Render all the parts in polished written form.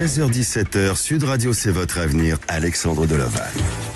16h-17h, Sud Radio, c'est votre avenir, Alexandre Delaval.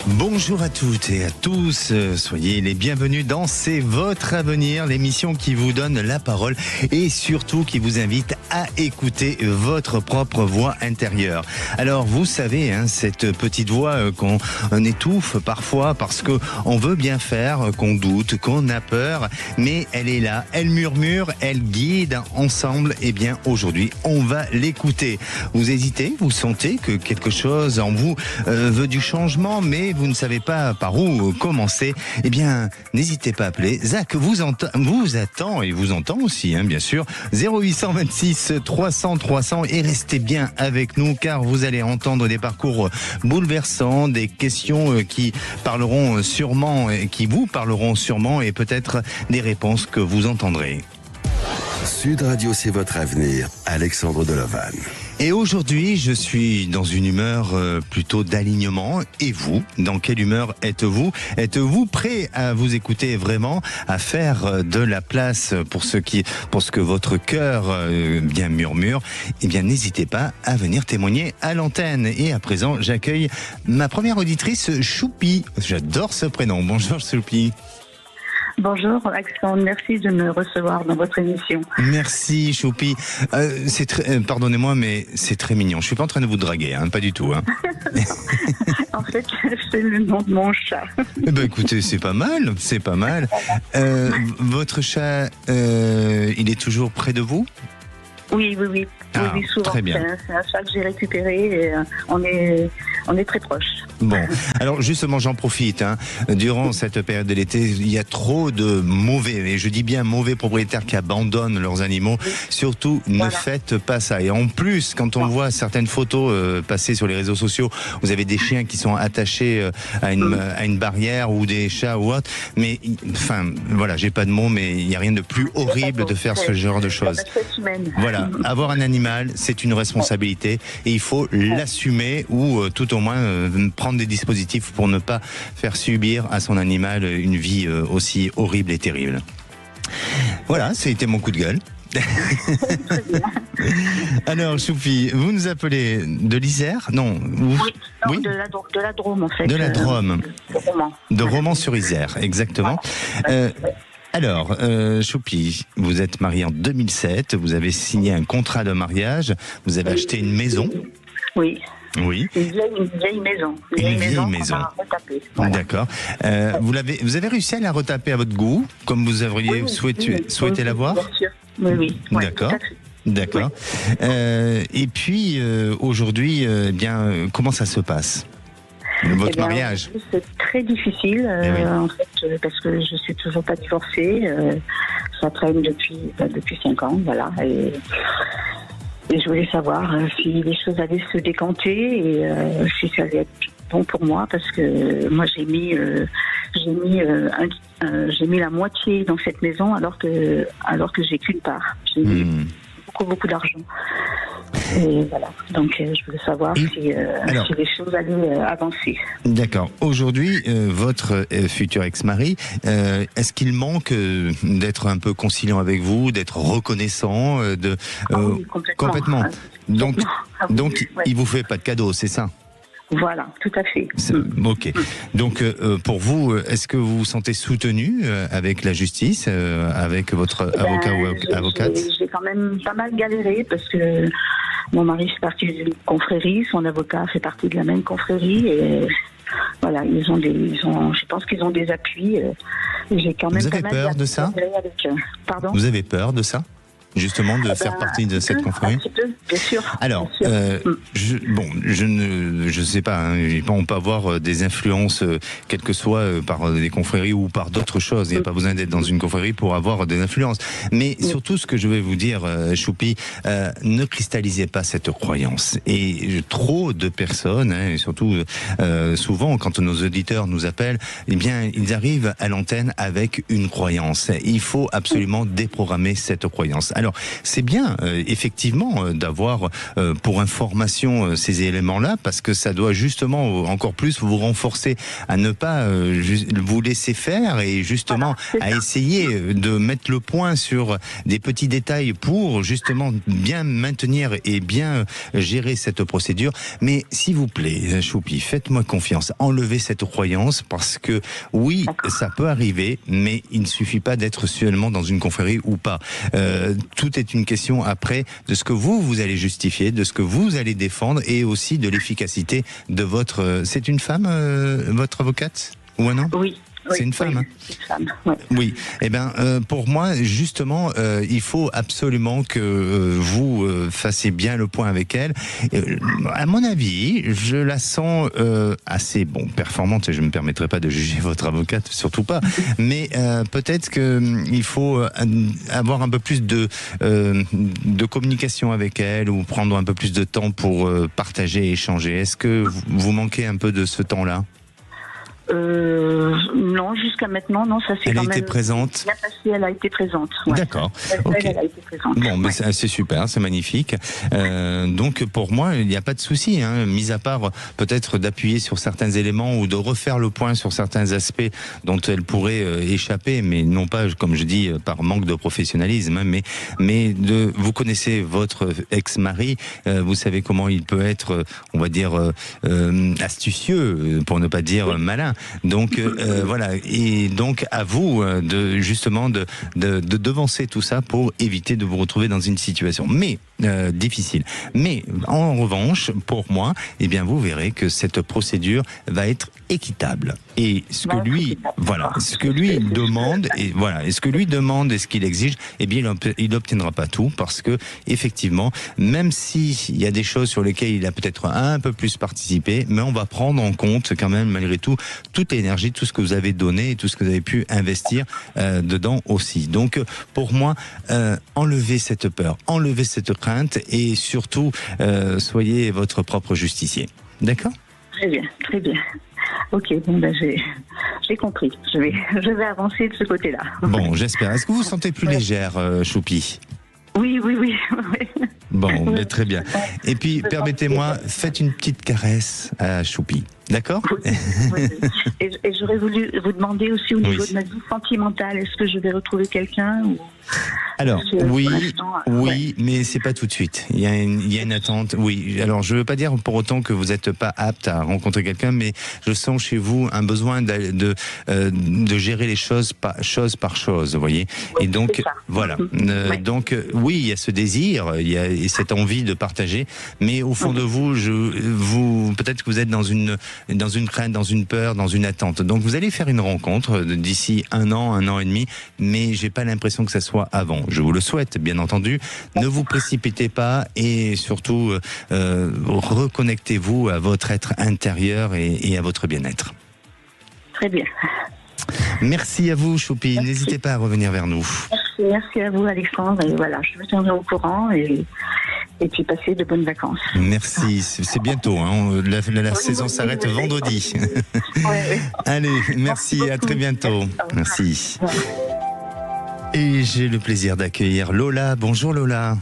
Bonjour à toutes et à tous, soyez les bienvenus dans C'est votre avenir, l'émission qui vous donne la parole et surtout qui vous invite à écouter votre propre voix intérieure. Alors vous savez, cette petite voix qu'on étouffe parfois parce qu'on veut bien faire, qu'on doute, qu'on a peur, mais elle est là, elle murmure, elle guide ensemble. Et bien aujourd'hui, on va l'écouter. Vous hésitez, vous sentez que quelque chose en vous veut du changement, mais vous ne savez pas par où commencer. Eh bien, n'hésitez pas à appeler. Zach vous attend et vous entend aussi, bien sûr. 0826 300 300 et restez bien avec nous car vous allez entendre des parcours bouleversants, des questions qui parleront sûrement, qui vous parleront sûrement et peut-être des réponses que vous entendrez. Sud Radio, c'est votre avenir, Alexandre Delaval. Et aujourd'hui, je suis dans une humeur plutôt d'alignement. Et vous, dans quelle humeur êtes-vous ? Êtes-vous prêt à vous écouter vraiment, à faire de la place pour ce que votre cœur bien murmure ? Eh bien, n'hésitez pas à venir témoigner à l'antenne. Et à présent, j'accueille ma première auditrice, Choupi. J'adore ce prénom. Bonjour, Choupi. Bonjour Alexandre, merci de me recevoir dans votre émission. Merci Choupi. Pardonnez-moi, mais c'est très mignon. Je suis pas en train de vous draguer, pas du tout. En fait, c'est le nom de mon chat. Eh ben écoutez, c'est pas mal. Votre chat, il est toujours près de vous ? Oui, souvent. Très bien. C'est un chat que j'ai récupéré et on est très proches. Bon, alors justement, j'en profite. Durant cette période de l'été, il y a trop de mauvais, et je dis bien mauvais propriétaires qui abandonnent leurs animaux. Oui. Surtout, ne faites pas ça. Et en plus, quand on voit certaines photos passer sur les réseaux sociaux, vous avez des chiens qui sont attachés à une barrière ou des chats ou autre. Mais, enfin, voilà, j'ai pas de mots, mais il n'y a rien de plus horrible de faire ce genre de choses. Voilà, avoir un animal, c'est une responsabilité et il faut l'assumer ou tout au moins prendre des dispositifs pour ne pas faire subir à son animal une vie aussi horrible et terrible. Voilà, c'était mon coup de gueule. Alors, Choupi, vous nous appelez de l'Isère ? Non. Oui. De la Drôme, en fait. De la Drôme. De Romans-sur-Isère, exactement. Alors, Choupi, vous êtes marié en 2007, vous avez signé un contrat de mariage, vous avez acheté une maison. Oui. Oui. Une vieille maison. Une vieille maison. Voilà. D'accord. Vous avez réussi à la retaper à votre goût, comme vous auriez souhaité l'avoir ? Bien sûr. Oui. D'accord. D'accord. Oui. Et puis, aujourd'hui, comment ça se passe ? Votre mariage ? C'est très difficile, en fait, parce que je suis toujours pas divorcée. Ça traîne depuis 5 ans, voilà. Et je voulais savoir si les choses allaient se décanter et si ça allait être bon pour moi, parce que moi j'ai mis la moitié dans cette maison alors que j'ai qu'une part. J'ai mis beaucoup d'argent. Et voilà, donc je voulais savoir si les choses allaient avancer. D'accord. Aujourd'hui, votre futur ex-mari, est-ce qu'il manque d'être un peu conciliant avec vous, d'être reconnaissant oui, complètement. Donc, il vous fait pas de cadeau, c'est ça ? Voilà, tout à fait. Ok. Donc, pour vous, est-ce que vous vous sentez soutenu avec la justice, avec votre avocat ou avocate ? J'ai quand même pas mal galéré parce que mon mari fait partie d'une confrérie, son avocat fait partie de la même confrérie et voilà, je pense qu'ils ont des appuis. J'ai quand même vous avez pas peur mal de ça ? Pardon ? Vous avez peur de ça ? Justement, de faire partie de cette confrérie. Un petit peu, bien sûr. Alors, je ne sais pas, on peut avoir des influences, quelles que soient par des confréries ou par d'autres choses. Il n'y a pas besoin d'être dans une confrérie pour avoir des influences. Mais surtout, ce que je vais vous dire, Choupi, ne cristallisez pas cette croyance. Et trop de personnes, et surtout souvent, quand nos auditeurs nous appellent, eh bien, ils arrivent à l'antenne avec une croyance. Il faut absolument déprogrammer cette croyance. Alors, c'est bien, effectivement, d'avoir pour information ces éléments-là, parce que ça doit justement encore plus vous renforcer à ne pas vous laisser faire et justement à essayer de mettre le point sur des petits détails pour justement bien maintenir et bien gérer cette procédure. Mais s'il vous plaît, Choupi, faites-moi confiance, enlevez cette croyance, parce que oui, ça peut arriver, mais il ne suffit pas d'être seulement dans une confrérie ou pas. Tout est une question après de ce que vous allez justifier, de ce que vous allez défendre et aussi de l'efficacité de votre... C'est une femme, votre avocate ou un homme? Oui. C'est une femme. Oui, c'est une femme. Ouais. Oui. Eh ben, pour moi, justement, il faut absolument que vous fassiez bien le point avec elle. À mon avis, je la sens assez performante. Et je ne me permettrai pas de juger votre avocate, surtout pas. Mais peut-être que il faut avoir un peu plus de communication avec elle ou prendre un peu plus de temps pour partager et échanger. Est-ce que vous manquez un peu de ce temps-là? Non, jusqu'à maintenant, non, ça c'est elle quand a même été présente. bien passé, elle a été présente. Ouais. D'accord. Elle a été présente. Bon, mais c'est super, c'est magnifique. Donc pour moi, il n'y a pas de souci, mis à part peut-être d'appuyer sur certains éléments ou de refaire le point sur certains aspects dont elle pourrait échapper, mais non pas, comme je dis, par manque de professionnalisme, mais vous connaissez votre ex-mari, vous savez comment il peut être, on va dire, astucieux, pour ne pas dire malin. Donc voilà, et donc à vous de justement de devancer tout ça pour éviter de vous retrouver dans une situation difficile. Mais en revanche, pour moi, eh bien vous verrez que cette procédure va être équitable. Et ce que lui, ce que lui demande et ce qu'il exige, eh bien il n'obtiendra pas tout, parce que effectivement, même s'il y a des choses sur lesquelles il a peut-être un peu plus participé, mais on va prendre en compte quand même malgré tout toute l'énergie, tout ce que vous avez donné et tout ce que vous avez pu investir dedans aussi. Donc pour moi, enlevez cette peur, enlevez cette crainte et surtout soyez votre propre justicier. D'accord ? Très bien, très bien. Ok, bon j'ai compris. Je vais avancer de ce côté-là. Bon, j'espère. Est-ce que vous vous sentez plus légère, Choupi ? Oui. Bon, mais très bien. Et puis, permettez-moi, faites une petite caresse à Choupi. D'accord ? Oui. Et j'aurais voulu vous demander aussi au niveau de ma vie sentimentale, est-ce que je vais retrouver quelqu'un ou... Alors, oui, mais c'est pas tout de suite. Il y a une attente. Oui, alors je veux pas dire pour autant que vous n'êtes pas apte à rencontrer quelqu'un, mais je sens chez vous un besoin de gérer les choses par chose, vous voyez. Et donc, voilà. Donc, oui, il y a ce désir, il y a cette envie de partager, mais au fond de vous, peut-être que vous êtes dans une crainte, dans une peur, dans une attente. Donc, vous allez faire une rencontre d'ici un an et demi, mais j'ai pas l'impression que ça soit avant. Je vous le souhaite, bien entendu. Ne vous précipitez pas et surtout reconnectez-vous à votre être intérieur et à votre bien-être. Très bien. Merci à vous, Choupi. N'hésitez pas à revenir vers nous. Merci à vous, Alexandre. Et voilà, je me tiendrai au courant et puis passer de bonnes vacances. Merci. C'est bientôt. La saison s'arrête vendredi. Ouais. Allez, merci. À très bientôt. Merci. Et j'ai le plaisir d'accueillir Lola. Bonjour Lola.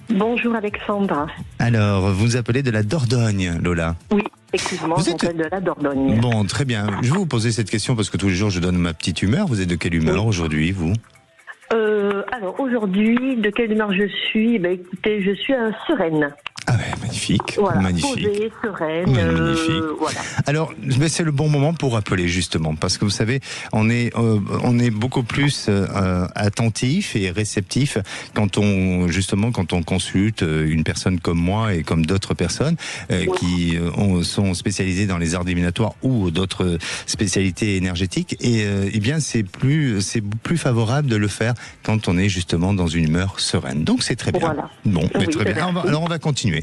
Bonjour Alexandre. Alors, vous appelez de la Dordogne, Lola? Oui, effectivement, j'appelle de la Dordogne. Bon, très bien. Je vais vous poser cette question parce que tous les jours je donne ma petite humeur. Vous êtes de quelle humeur aujourd'hui, vous? Alors aujourd'hui, de quelle humeur je suis? Écoutez, je suis sereine. Ah ouais, magnifique, voilà, magnifique. Posée, sereine, magnifique. Voilà. Alors, c'est le bon moment pour appeler justement, parce que vous savez, on est beaucoup plus attentif et réceptif quand on consulte une personne comme moi et comme d'autres personnes qui sont spécialisées dans les arts divinatoires ou d'autres spécialités énergétiques. Et bien, c'est plus favorable de le faire quand on est justement dans une humeur sereine. Donc c'est très bien. Voilà. Bon, très bien. Alors on va continuer.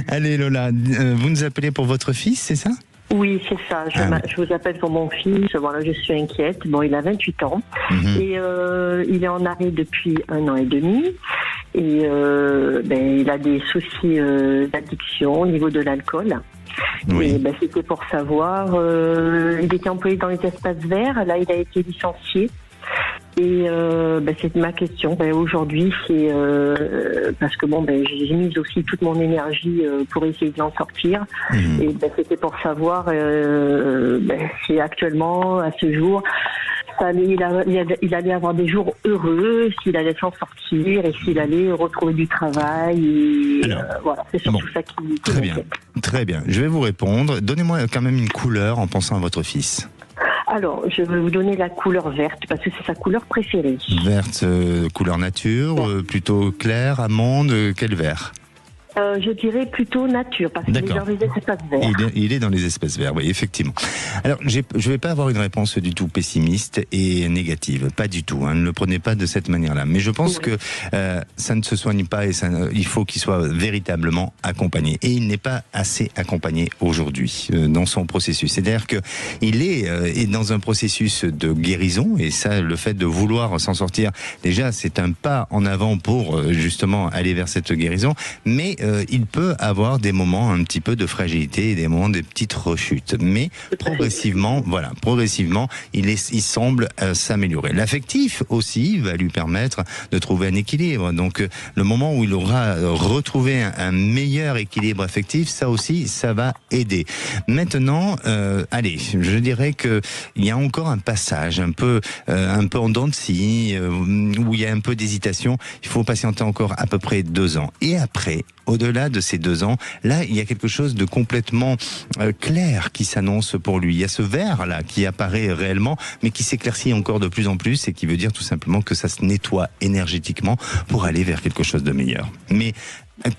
Allez Lola, vous nous appelez pour votre fils, c'est ça? Oui, c'est ça. Je vous appelle pour mon fils. Voilà, je suis inquiète. Bon, il a 28 ans et il est en arrêt depuis 1 an et demi. Et il a des soucis d'addiction au niveau de l'alcool. Oui. Et c'était pour savoir. Il était employé dans les espaces verts. Là, il a été licencié. Et c'est ma question. Aujourd'hui, c'est parce que j'ai mis aussi toute mon énergie pour essayer d'en sortir. Et c'était pour savoir si actuellement, à ce jour, il allait avoir des jours heureux, s'il allait s'en sortir et s'il allait retrouver du travail. Et, voilà, c'est surtout ça qui très bien, très bien. Je vais vous répondre. Donnez-moi quand même une couleur en pensant à votre fils. Alors, je vais vous donner la couleur verte parce que c'est sa couleur préférée. Verte, couleur nature, plutôt claire, amande, quel vert ? Je dirais plutôt nature, parce qu'il est dans les espaces verts. Il est dans les espaces verts, oui, effectivement. Alors, je vais pas avoir une réponse du tout pessimiste et négative, pas du tout. Ne le prenez pas de cette manière-là. Mais je pense que ça ne se soigne pas et il faut qu'il soit véritablement accompagné. Et il n'est pas assez accompagné aujourd'hui dans son processus. C'est-à-dire que il est dans un processus de guérison, et ça, le fait de vouloir s'en sortir, déjà, c'est un pas en avant pour justement aller vers cette guérison. Mais il peut avoir des moments un petit peu de fragilité et des moments de petites rechutes. Mais progressivement, il semble s'améliorer. L'affectif aussi va lui permettre de trouver un équilibre. Donc, le moment où il aura retrouvé un meilleur équilibre affectif, ça aussi, ça va aider. Maintenant, je dirais que il y a encore un passage un peu en dents de scie, où il y a un peu d'hésitation. Il faut patienter encore à peu près 2 ans. Et après, au-delà de ces 2 ans, là, il y a quelque chose de complètement clair qui s'annonce pour lui. Il y a ce vert-là qui apparaît réellement, mais qui s'éclaircit encore de plus en plus et qui veut dire tout simplement que ça se nettoie énergétiquement pour aller vers quelque chose de meilleur. Mais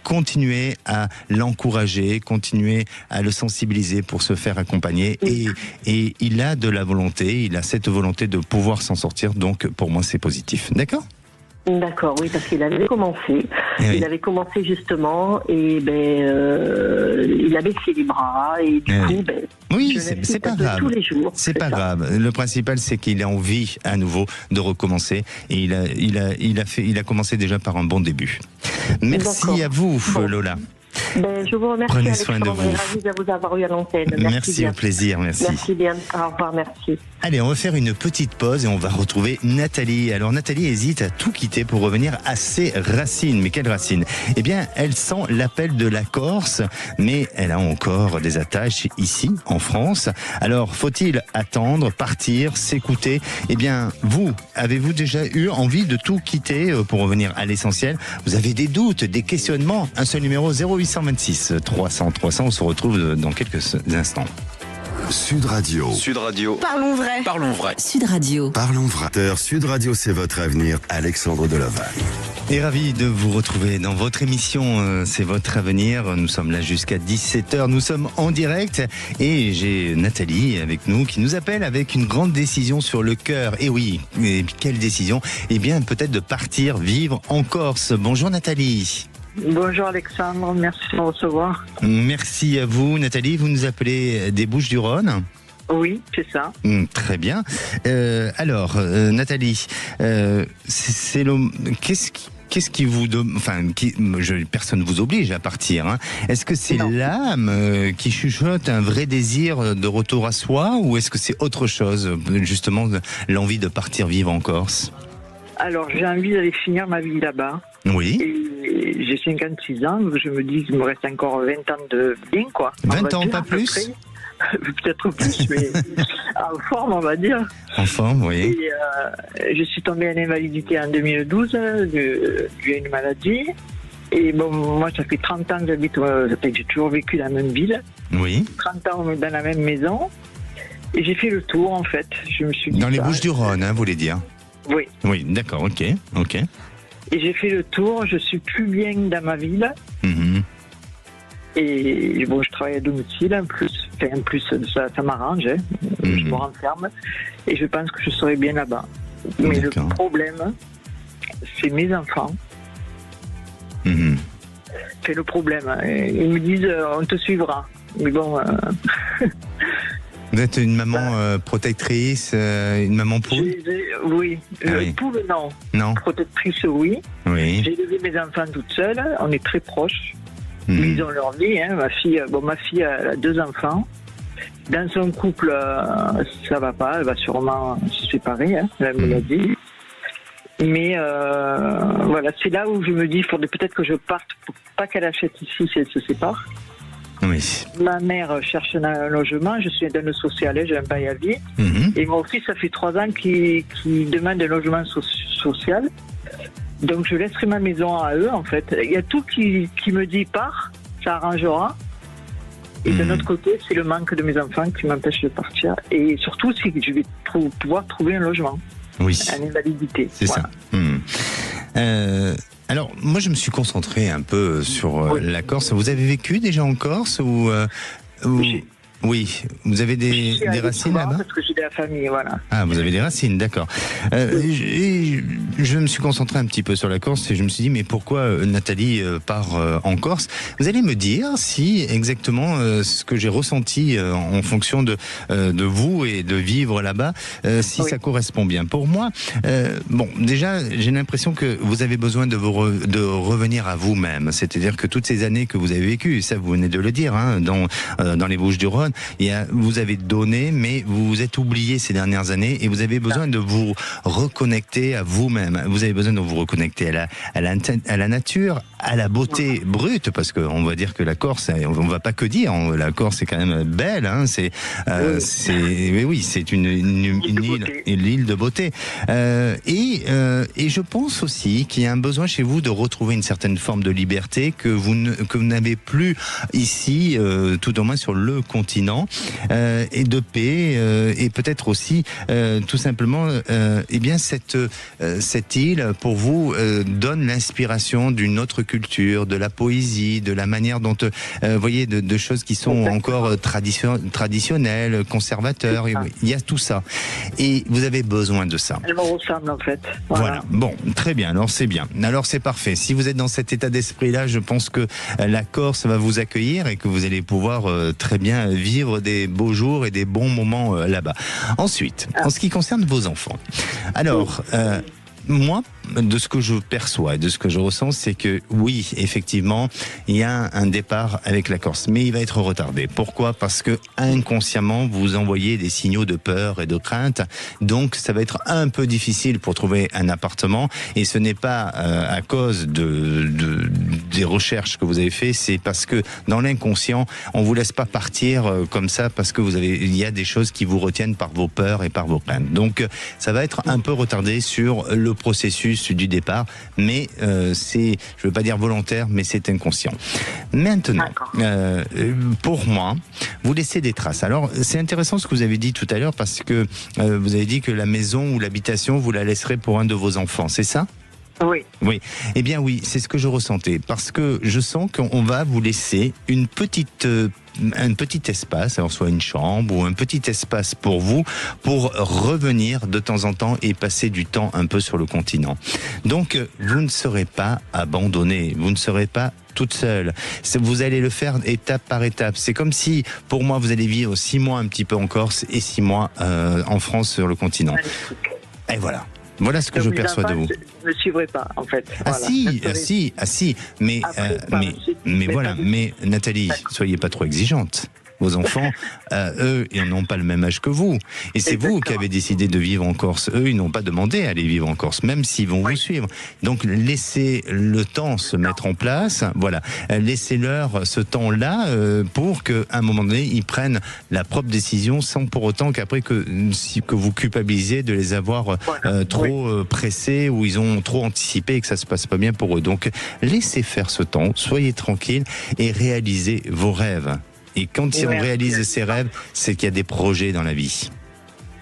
continuez à l'encourager, continuez à le sensibiliser pour se faire accompagner et il a de la volonté, il a cette volonté de pouvoir s'en sortir, donc pour moi c'est positif. D'accord ? D'accord, oui, parce qu'il avait commencé. Il avait commencé justement, et il a baissé les bras, et du coup, oui, c'est pas grave. Tous les jours. C'est pas grave. Le principal, c'est qu'il a envie à nouveau de recommencer, et il a commencé déjà par un bon début. Merci à vous, Lola. Je vous remercie. Prenez soin de vous. Ravi de vous avoir eu à l'antenne. Merci, au plaisir. Merci. Merci bien. Au revoir, merci. Allez, on va faire une petite pause et on va retrouver Nathalie. Alors Nathalie hésite à tout quitter pour revenir à ses racines. Mais quelles racines ? Eh bien, elle sent l'appel de la Corse, mais elle a encore des attaches ici, en France. Alors, faut-il attendre, partir, s'écouter ? Eh bien, avez-vous déjà eu envie de tout quitter pour revenir à l'essentiel ? Vous avez des doutes, des questionnements ? Un seul numéro, 0826 300 300. On se retrouve dans quelques instants. Sud Radio. Sud Radio. Parlons vrai. Parlons vrai. Sud Radio. Parlons vrai. Sud Radio, c'est votre avenir. Alexandre Delevanne. Et ravi de vous retrouver dans votre émission C'est votre avenir. Nous sommes là jusqu'à 17h. Nous sommes en direct et j'ai Nathalie avec nous qui nous appelle avec une grande décision sur le cœur. Et oui, et quelle décision ? Eh bien, peut-être de partir vivre en Corse. Bonjour Nathalie. Bonjour Alexandre, merci de me recevoir. Merci à vous Nathalie, vous nous appelez des Bouches-du-Rhône ? Oui, c'est ça. Très bien. Alors Nathalie, qu'est-ce qui vous personne ne vous oblige à partir, hein. Est-ce que c'est l'âme qui chuchote un vrai désir de retour à soi, ou est-ce que c'est autre chose, justement l'envie de partir vivre en Corse ? Alors, j'ai envie d'aller finir ma vie là-bas. Oui. Et j'ai 56 ans, je me dis qu'il me reste encore 20 ans de bien, quoi. 20 ans, pas plus ? Peut-être plus, mais en forme, on va dire. En forme, oui. Et je suis tombée en invalidité en 2012, dû à une maladie. Et bon, moi, ça fait 30 ans que j'habite, j'ai toujours vécu dans la même ville. Oui. 30 ans dans la même maison. Et j'ai fait le tour, en fait. Je me suis dit dans les Bouches-du-Rhône, vous voulez dire ? Oui. Oui, d'accord, ok. Et j'ai fait le tour, je suis plus bien dans ma ville. Mm-hmm. Et bon, je travaille à domicile, en plus ça m'arrange, hein. Mm-hmm. Je me renferme. Et je pense que je serai bien là-bas. Mais le problème, c'est mes enfants. Mm-hmm. C'est le problème. Ils me disent, on te suivra. Mais bon... Vous êtes une maman protectrice, une maman poule ? Oui. Oui. Poule, non. Non. Protectrice, oui. Oui. J'ai élevé mes enfants toute seule. On est très proches. Ils ont leur vie. Hein. Ma fille elle a 2 enfants. Dans son couple, ça va pas. Elle va sûrement se séparer. Hein. Elle me l'a dit. Mais voilà, c'est là où je me dis, il faudrait peut-être que je parte pour pas qu'elle achète ici si elle se sépare. Oui. Ma mère cherche un logement, je suis dans le social, j'ai un bail à vie. Et mon fils, ça fait 3 ans qu'il demande un logement social. Donc je laisserai ma maison à eux, en fait. Il y a tout qui me dit part, ça arrangera. Et de l'autre côté, c'est le manque de mes enfants qui m'empêche de partir. Et surtout, c'est que je vais pouvoir trouver un logement. Oui. Une invalidité. C'est voilà. Ça. Alors, moi, je me suis concentré un peu sur la Corse. Vous avez vécu déjà en Corse ou Oui, vous avez des racines là-bas ? Parce que j'ai de la famille, voilà. Ah, vous avez des racines, d'accord. Je me suis concentré un petit peu sur la Corse et je me suis dit, mais pourquoi Nathalie part en Corse ? Vous allez me dire si exactement ce que j'ai ressenti en fonction de vous et de vivre là-bas, si ça correspond bien. Pour moi, bon, déjà, j'ai l'impression que vous avez besoin de revenir à vous-même. C'est-à-dire que toutes ces années que vous avez vécues, ça vous venez de le dire, hein, dans les Bouches-du-Rhône, vous avez donné, mais vous vous êtes oublié ces dernières années et vous avez besoin de vous reconnecter à vous-même. Vous avez besoin de vous reconnecter à la nature, à la beauté brute, parce qu'on va dire que la Corse, on va pas que dire, la Corse est quand même belle, hein, c'est une île de beauté. Et je pense aussi qu'il y a un besoin chez vous de retrouver une certaine forme de liberté que vous n'avez plus ici, tout au moins sur le continent, et de paix, et peut-être aussi tout simplement eh bien cette île pour vous donne l'inspiration d'une autre culture, de la poésie, de la manière dont vous voyez de choses qui sont encore traditionnelles, conservateurs, il y a tout ça et vous avez besoin de ça. Elle me ressemble en fait. Voilà. Bon, très bien, alors c'est bien, alors c'est parfait. Si vous êtes dans cet état d'esprit là, je pense que la Corse va vous accueillir et que vous allez pouvoir très bien vivre des beaux jours et des bons moments là-bas. Ensuite, en ce qui concerne vos enfants, alors moi, de ce que je perçois et de ce que je ressens, c'est que oui, effectivement, il y a un départ avec la Corse, mais il va être retardé. Pourquoi ? Parce que inconsciemment, vous envoyez des signaux de peur et de crainte, donc ça va être un peu difficile pour trouver un appartement, et ce n'est pas à cause des recherches que vous avez fait, c'est parce que dans l'inconscient, on vous laisse pas partir comme ça, parce que il y a des choses qui vous retiennent par vos peurs et par vos craintes. Donc ça va être un peu retardé sur le processus du départ, mais c'est, je veux pas dire volontaire, mais c'est inconscient. Maintenant, pour moi, vous laissez des traces. Alors, c'est intéressant ce que vous avez dit tout à l'heure, parce que vous avez dit que la maison ou l'habitation, vous la laisserez pour un de vos enfants, c'est ça ? Oui. Oui. Eh bien oui, c'est ce que je ressentais, parce que je sens qu'on va vous laisser un petit espace, alors soit une chambre ou un petit espace pour vous, pour revenir de temps en temps et passer du temps un peu sur le continent. Donc, vous ne serez pas abandonné, vous ne serez pas toute seule. Vous allez le faire étape par étape. C'est comme si, pour moi, vous allez vivre 6 mois un petit peu en Corse et 6 mois en France sur le continent. Et voilà. Voilà ce que je perçois de vous. Je ne suivrai pas, en fait. Mais voilà. Mais Nathalie, soyez pas trop exigeante. Vos enfants, eux, ils n'ont pas le même âge que vous. Et c'est vous qui avez décidé de vivre en Corse. Eux, ils n'ont pas demandé à aller vivre en Corse, même s'ils vont vous suivre. Donc, laissez le temps se mettre en place. Voilà. Laissez-leur ce temps-là pour qu'à un moment donné, ils prennent la propre décision sans pour autant qu'après que vous culpabilisiez de les avoir trop pressés ou ils ont trop anticipé et que ça se passe pas bien pour eux. Donc, laissez faire ce temps, soyez tranquilles et réalisez vos rêves. Et quand on réalise ses rêves, c'est qu'il y a des projets dans la vie.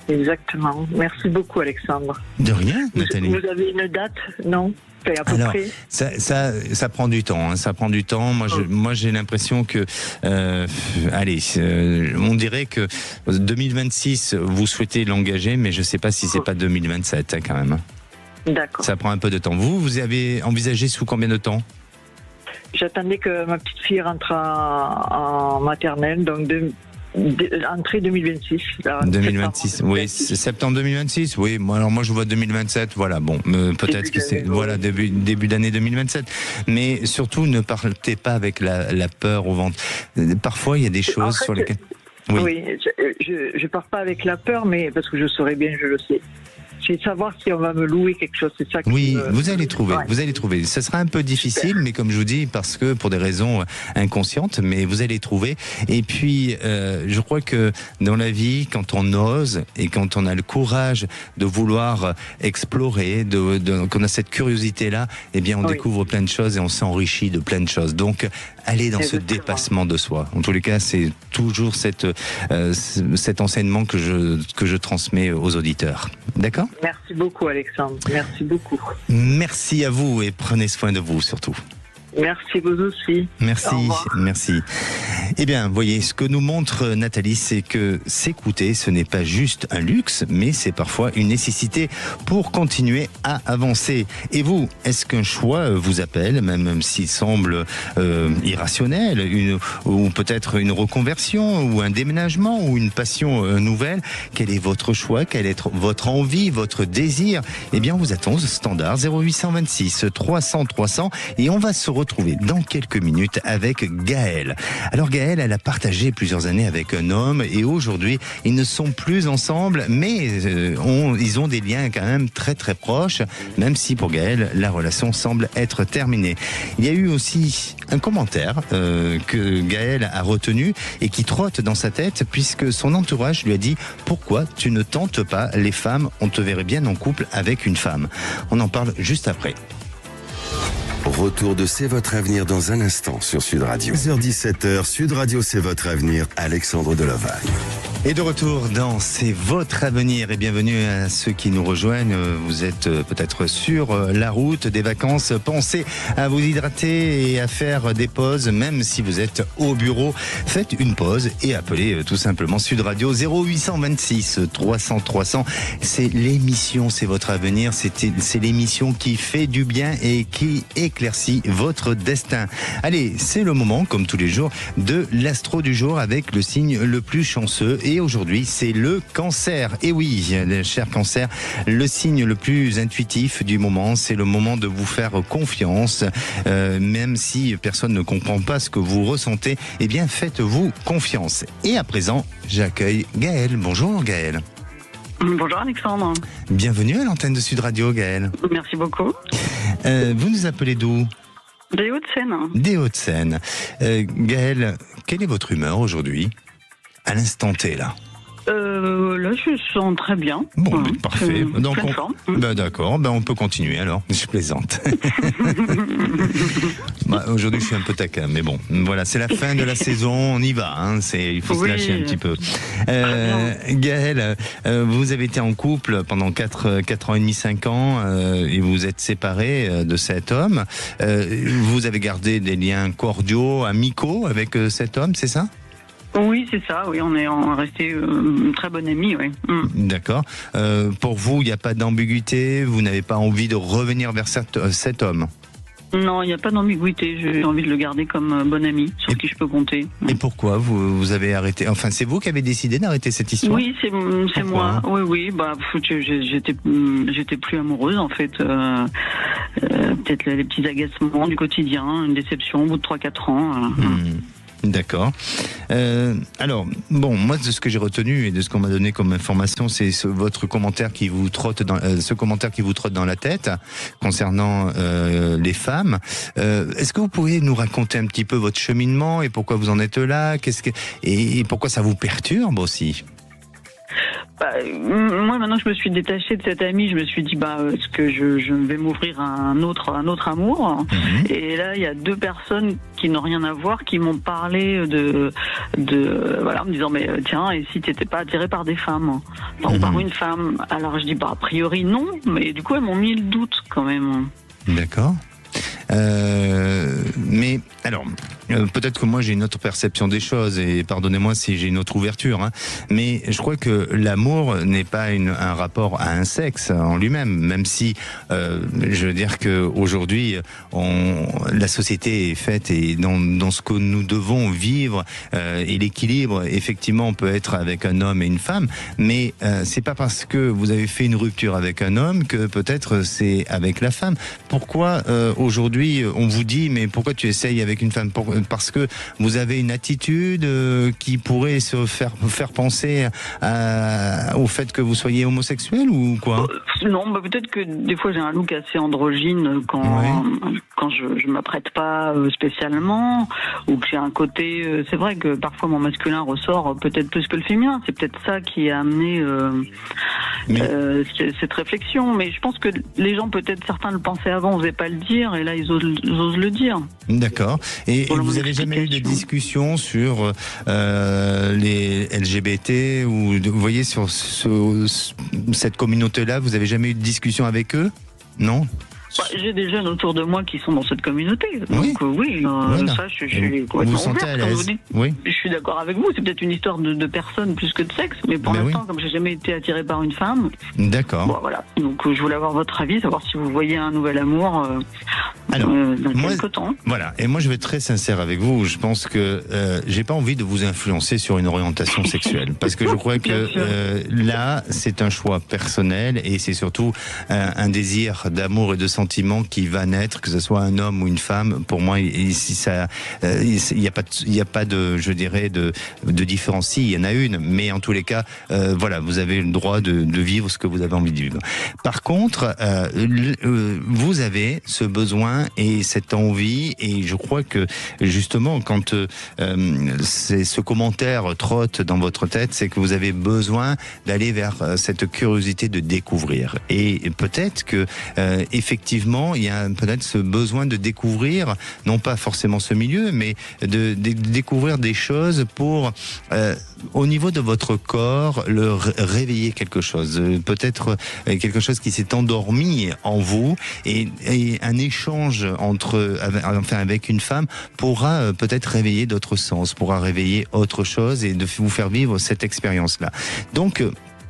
Exactement. Merci beaucoup, Alexandre. De rien, Nathalie. Vous avez une date, non ? À peu près. Ça prend du temps. Hein, ça prend du temps. Moi, j'ai l'impression que, on dirait que 2026, vous souhaitez l'engager, mais je ne sais pas si c'est pas 2027 hein, quand même. D'accord. Ça prend un peu de temps. Vous avez envisagé sous combien de temps ? J'attendais que ma petite fille rentre en maternelle, donc entrée 2026. 2026, oui, c'est septembre 2026, oui. Moi, je vois 2027, voilà. Bon, peut-être que c'est début d'année 2027. Mais surtout, ne partez pas avec la peur au ventre. Parfois, il y a des choses sur lesquelles. Oui, je pars pas avec la peur, mais parce que je saurais bien, je le sais. C'est savoir si on va me louer quelque chose, c'est ça. Oui, vous allez trouver, vous allez trouver. Ce sera un peu difficile, mais comme je vous dis, parce que pour des raisons inconscientes, mais vous allez trouver. Et puis, je crois que dans la vie, quand on ose et quand on a le courage de vouloir explorer, qu'on a cette curiosité-là, eh bien, on découvre plein de choses et on s'enrichit de plein de choses. Donc, allez dans ce dépassement de soi. En tous les cas, c'est toujours cet enseignement que je transmets aux auditeurs. D'accord ? Merci beaucoup, Alexandre. Merci beaucoup. Merci à vous et prenez soin de vous surtout. Merci vous aussi. Merci. Eh bien, voyez, ce que nous montre Nathalie, c'est que s'écouter, ce n'est pas juste un luxe, mais c'est parfois une nécessité pour continuer à avancer. Et vous, est-ce qu'un choix vous appelle, même s'il semble irrationnel, ou peut-être une reconversion, ou un déménagement, ou une passion nouvelle? Quel est votre choix? Quelle est votre envie, votre désir? Eh bien, vous attend au standard 0826 300 300 et on va se retrouver dans quelques minutes avec Gaëlle. Alors Gaëlle, elle a partagé plusieurs années avec un homme et aujourd'hui, ils ne sont plus ensemble, mais ils ont des liens quand même très très proches, même si pour Gaëlle, la relation semble être terminée. Il y a eu aussi un commentaire que Gaëlle a retenu et qui trotte dans sa tête puisque son entourage lui a dit « Pourquoi tu ne tentes pas les femmes? On te verrait bien en couple avec une femme. » On en parle juste après. Retour de C'est votre avenir dans un instant sur Sud Radio. 16h17, Sud Radio, c'est votre avenir. Alexandre Delovagne. Et de retour dans C'est votre avenir et bienvenue à ceux qui nous rejoignent. Vous êtes peut-être sur la route des vacances. Pensez à vous hydrater et à faire des pauses, même si vous êtes au bureau. Faites une pause et appelez tout simplement Sud Radio 0826 300 300. C'est l'émission C'est votre avenir. C'est l'émission qui fait du bien et qui éclaircit votre destin. Allez, c'est le moment, comme tous les jours, de l'astro du jour avec le signe le plus chanceux. Et aujourd'hui, c'est le cancer. Et oui, cher cancer, le signe le plus intuitif du moment, c'est le moment de vous faire confiance. Même si personne ne comprend pas ce que vous ressentez, eh bien, faites-vous confiance. Et à présent, j'accueille Gaëlle. Bonjour Gaëlle. Bonjour Alexandre. Bienvenue à l'antenne de Sud Radio, Gaëlle. Merci beaucoup. Vous nous appelez d'où ? Des Hauts-de-Seine. Des Hauts-de-Seine. Gaëlle, quelle est votre humeur aujourd'hui ? À l'instant T, là. Là, je sens très bien. Bon, parfait. Donc, d'accord, on peut continuer alors. Je plaisante. Aujourd'hui, je suis un peu taquin, mais bon, voilà, c'est la fin de la saison, on y va. Il faut se lâcher un petit peu. Gaëlle, vous avez été en couple pendant 4 ans et demi, 5 ans, et vous êtes séparée de cet homme. Vous avez gardé des liens cordiaux, amicaux avec cet homme, c'est ça ? Oui, c'est ça. Oui, on est resté très bon amis. Oui. D'accord. Pour vous, il n'y a pas d'ambiguïté. Vous n'avez pas envie de revenir vers cet homme. Non, il n'y a pas d'ambiguïté. J'ai envie de le garder comme bon ami, sur qui je peux compter. Et pourquoi vous avez arrêté ? Enfin, c'est vous qui avez décidé d'arrêter cette histoire ? Oui, c'est moi. Oui. J'étais plus amoureuse en fait. Peut-être les petits agacements du quotidien, une déception au bout de 3-4 ans. D'accord. Alors, bon, moi, de ce que j'ai retenu et de ce qu'on m'a donné comme information, c'est votre commentaire qui vous trotte dans la tête concernant les femmes. Est-ce que vous pourriez nous raconter un petit peu votre cheminement et pourquoi vous en êtes là ? Et pourquoi ça vous perturbe aussi ? Moi maintenant je me suis détachée de cet ami, je me suis dit est-ce que je vais m'ouvrir à un autre amour. Et là il y a 2 personnes qui n'ont rien à voir qui m'ont parlé de en me disant mais tiens, et si t'étais pas attiré par des femmes ou par une femme. Alors je dis a priori non, mais du coup elles m'ont mis le doute quand même. D'accord. Mais alors, peut-être que moi j'ai une autre perception des choses et pardonnez-moi si j'ai une autre ouverture, mais je crois que l'amour n'est pas un rapport à un sexe en lui-même, même si je veux dire que aujourd'hui la société est faite et dans ce que nous devons vivre et l'équilibre effectivement peut être avec un homme et une femme, mais c'est pas parce que vous avez fait une rupture avec un homme que peut-être c'est avec la femme. Pourquoi aujourd'hui aujourd'hui, on vous dit, mais pourquoi tu essayes avec une femme? Parce que vous avez une attitude qui pourrait se faire penser au fait que vous soyez homosexuel ou quoi? Non, peut-être que des fois j'ai un look assez androgyne quand je m'apprête pas spécialement, ou que j'ai un côté... c'est vrai que parfois mon masculin ressort peut-être plus que le féminin. C'est peut-être ça qui a amené cette réflexion. Mais je pense que les gens, peut-être certains le pensaient avant, n'osaient pas le dire, et là ils osent le dire. D'accord. Et vous avez jamais eu de discussion sur les LGBT, ou vous voyez, sur cette communauté-là, vous avez jamais eu de discussion avec eux? Non? J'ai des jeunes autour de moi qui sont dans cette communauté. Donc ça, je suis complètement vous sentez à l'aise? Oui. Je suis d'accord avec vous. C'est peut-être une histoire de personnes plus que de sexe. Mais pour l'instant, comme j'ai jamais été attiré par une femme. D'accord. Bon, voilà. Donc je voulais avoir votre avis, savoir si vous voyez un nouvel amour dans quelque temps. Voilà. Et moi, je vais être très sincère avec vous. Je pense que j'ai pas envie de vous influencer sur une orientation sexuelle. Parce que je crois que là, c'est un choix personnel, et c'est surtout un désir d'amour et de sentiment qui va naître, que ce soit un homme ou une femme. Pour moi, il n'y a pas de, je dirais, de différence. Il y en a une, mais en tous les cas, voilà, vous avez le droit de vivre ce que vous avez envie de vivre. Par contre, vous avez ce besoin et cette envie, et je crois que justement, quand ce commentaire trotte dans votre tête, c'est que vous avez besoin d'aller vers cette curiosité de découvrir. Et peut-être que effectivement, il y a peut-être ce besoin de découvrir, non pas forcément ce milieu, mais de découvrir des choses pour, au niveau de votre corps, réveiller quelque chose. Peut-être quelque chose qui s'est endormi en vous, et un échange avec une femme pourra peut-être réveiller d'autres sens, pourra réveiller autre chose et de vous faire vivre cette expérience-là. Donc,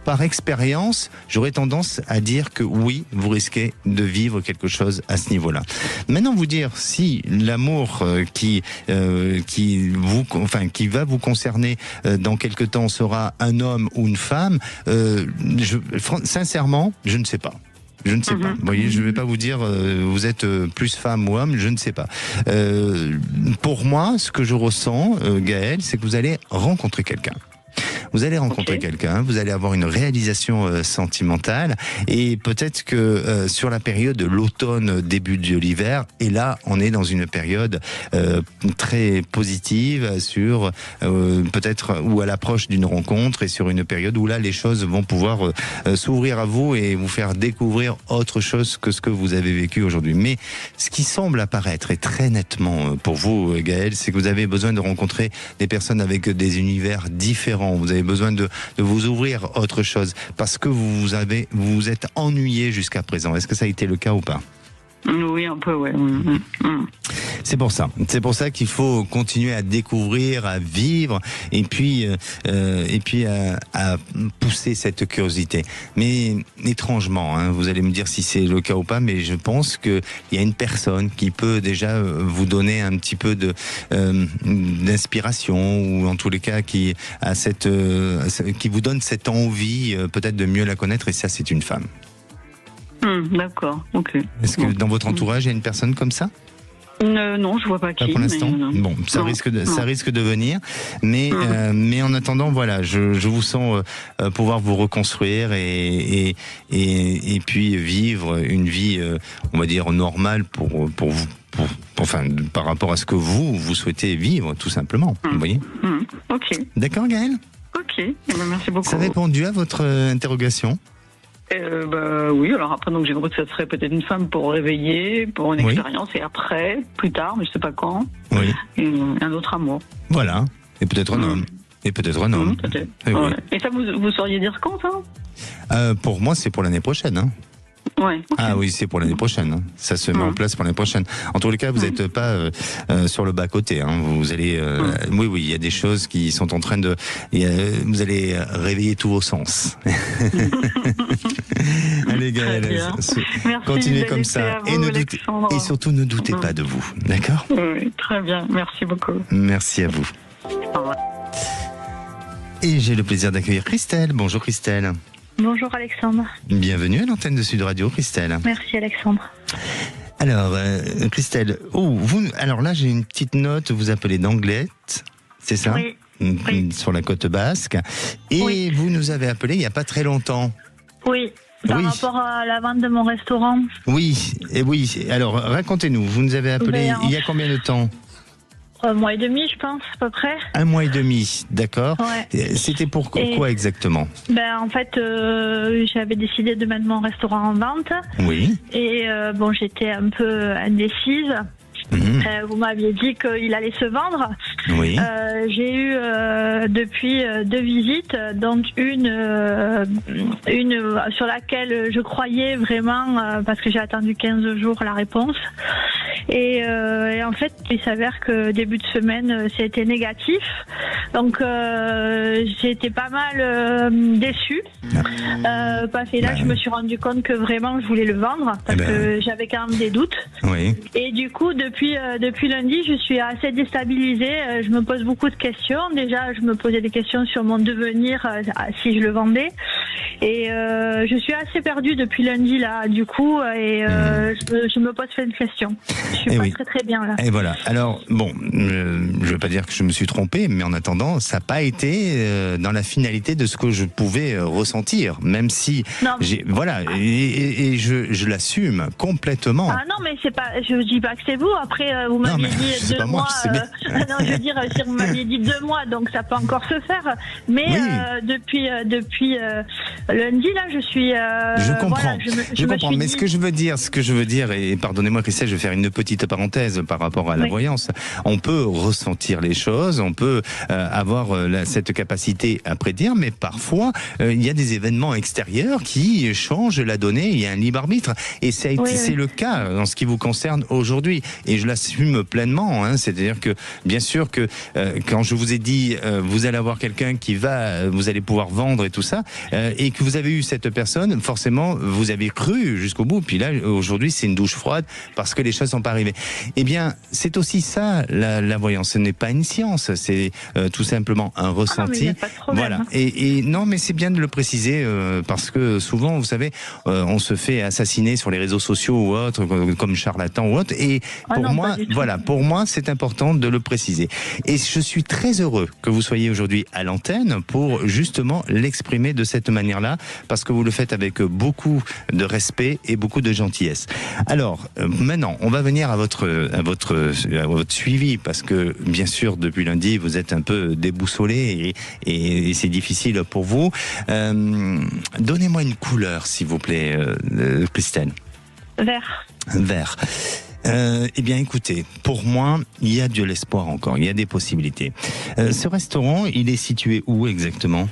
par expérience, j'aurais tendance à dire que oui, vous risquez de vivre quelque chose à ce niveau-là. Maintenant, vous dire si l'amour qui va vous concerner dans quelque temps sera un homme ou une femme, sincèrement, je ne sais pas. Je ne sais pas. Vous voyez, je ne vais pas vous dire vous êtes plus femme ou homme, je ne sais pas. Pour moi, ce que je ressens, Gaëlle, c'est que vous allez rencontrer quelqu'un. Vous allez rencontrer quelqu'un, vous allez avoir une réalisation sentimentale, et peut-être que sur la période de l'automne, début de l'hiver, et là on est dans une période très positive sur peut-être ou à l'approche d'une rencontre, et sur une période où là les choses vont pouvoir s'ouvrir à vous et vous faire découvrir autre chose que ce que vous avez vécu aujourd'hui. Mais ce qui semble apparaître, et très nettement pour vous, Gaëlle, c'est que vous avez besoin de rencontrer des personnes avec des univers différents. Vous avez besoin de vous ouvrir autre chose, parce que vous vous êtes ennuyé jusqu'à présent. Est-ce que ça a été le cas ou pas? Oui, un peu, ouais. C'est pour ça qu'il faut continuer à découvrir, à vivre, et puis à pousser cette curiosité. Mais étrangement, vous allez me dire si c'est le cas ou pas, mais je pense qu'il y a une personne qui peut déjà vous donner un petit peu d'inspiration, ou en tous les cas qui vous donne cette envie peut-être de mieux la connaître, et ça, c'est une femme. D'accord, ok. Est-ce que dans votre entourage, il y a une personne comme ça? Non, je vois pas qui. Pas pour l'instant. Bon, ça risque de venir, mais en attendant, voilà, je vous sens pouvoir vous reconstruire et puis vivre une vie, on va dire normale pour vous, enfin, par rapport à ce que vous souhaitez vivre, tout simplement. Vous voyez. Ok. D'accord, Gaëlle. Ok. Merci beaucoup. Ça a répondu à votre interrogation? Oui, alors après, donc j'ai compris que ça serait peut-être une femme pour réveiller, pour une expérience, et après, plus tard, mais je sais pas quand, un autre amour. Voilà, et peut-être un homme. Et peut-être un homme. Peut-être. Et ça, vous sauriez dire quand, ça? Pour moi, c'est pour l'année prochaine. Ouais, okay. Ah oui, c'est pour l'année prochaine. Ça se met en place pour l'année prochaine. En tous les cas, vous n'êtes pas sur le bas-côté. Vous allez, oui, il y a des choses qui sont en train de. Vous allez réveiller tous vos sens. Allez, Gaëlle, continuez comme ça, et surtout ne doutez pas de vous, d'accord? Oui, très bien. Merci beaucoup. Merci à vous. Au revoir. Et j'ai le plaisir d'accueillir Christelle. Bonjour, Christelle. Bonjour Alexandre. Bienvenue à l'antenne de Sud Radio, Christelle. Merci Alexandre. Alors, Christelle, alors là, j'ai une petite note, vous appelez d'Anglette, c'est ça ? Oui. Sur la côte basque. Et vous nous avez appelé il n'y a pas très longtemps. Oui, par rapport à la vente de mon restaurant. Oui. Alors, racontez-nous, vous nous avez appelé il y a combien de temps ? Un mois et demi, je pense, à peu près. 1 mois et demi, d'accord. Ouais. C'était pour quoi exactement ? En fait, j'avais décidé de mettre mon restaurant en vente. Oui. Et j'étais un peu indécise. Vous m'aviez dit qu'il allait se vendre. Oui. J'ai eu depuis 2 visites, donc une sur laquelle je croyais vraiment parce que j'ai attendu 15 jours la réponse. Et en fait, il s'avère que début de semaine, c'était négatif. Donc j'ai été pas mal déçue. Et là, je me suis rendu compte que vraiment je voulais le vendre parce que j'avais quand même des doutes. Oui. Et du coup, depuis lundi, je suis assez déstabilisée. Je me pose beaucoup de questions. Déjà, je me posais des questions sur mon devenir si je le vendais. Et je suis assez perdue depuis lundi là, du coup, et je me pose plein de questions. Je suis pas très bien là. Et voilà. Alors je veux pas dire que je me suis trompé, mais en attendant, ça n'a pas été dans la finalité de ce que je pouvais ressentir, même si je l'assume complètement. Ah non, mais c'est pas. Je dis pas que c'est vous. Après, vous m'aviez dit 2 mois. Non, je veux dire, si vous m'aviez dit 2 mois, donc ça peut encore se faire. Mais depuis lundi là, je suis. Je comprends. Je comprends. Mais ce que je veux dire, et pardonnez-moi, Christelle, je vais faire une petite parenthèse par rapport à la voyance. On peut ressentir les choses, on peut avoir cette capacité à prédire, mais parfois il y a des événements extérieurs qui changent la donnée. Il y a un libre arbitre, et c'est le cas en ce qui vous concerne aujourd'hui. Et je l'assume pleinement. C'est-à-dire que, bien sûr que quand je vous ai dit vous allez avoir quelqu'un vous allez pouvoir vendre et tout ça, et que vous avez eu cette personne, forcément vous avez cru jusqu'au bout. Puis là, aujourd'hui, c'est une douche froide parce que les choses sont pas arrivées. Eh bien, c'est aussi ça la voyance. Ce n'est pas une science, c'est tout simplement un ressenti. Voilà. Et non, mais c'est bien de le préciser parce que souvent, vous savez, on se fait assassiner sur les réseaux sociaux ou autres, comme charlatan ou autre. Et pour moi, c'est important de le préciser. Et je suis très heureux que vous soyez aujourd'hui à l'antenne pour justement l'exprimer de cette manière-là, parce que vous le faites avec beaucoup de respect et beaucoup de gentillesse. Alors, maintenant, on va venir à votre suivi, parce que bien sûr, depuis lundi, vous êtes un peu déboussolé et c'est difficile pour vous. Donnez-moi une couleur, s'il vous plaît, Christelle. Vert. Eh bien, écoutez, pour moi, il y a de l'espoir encore, il y a des possibilités. Ce restaurant, il est situé où exactement ?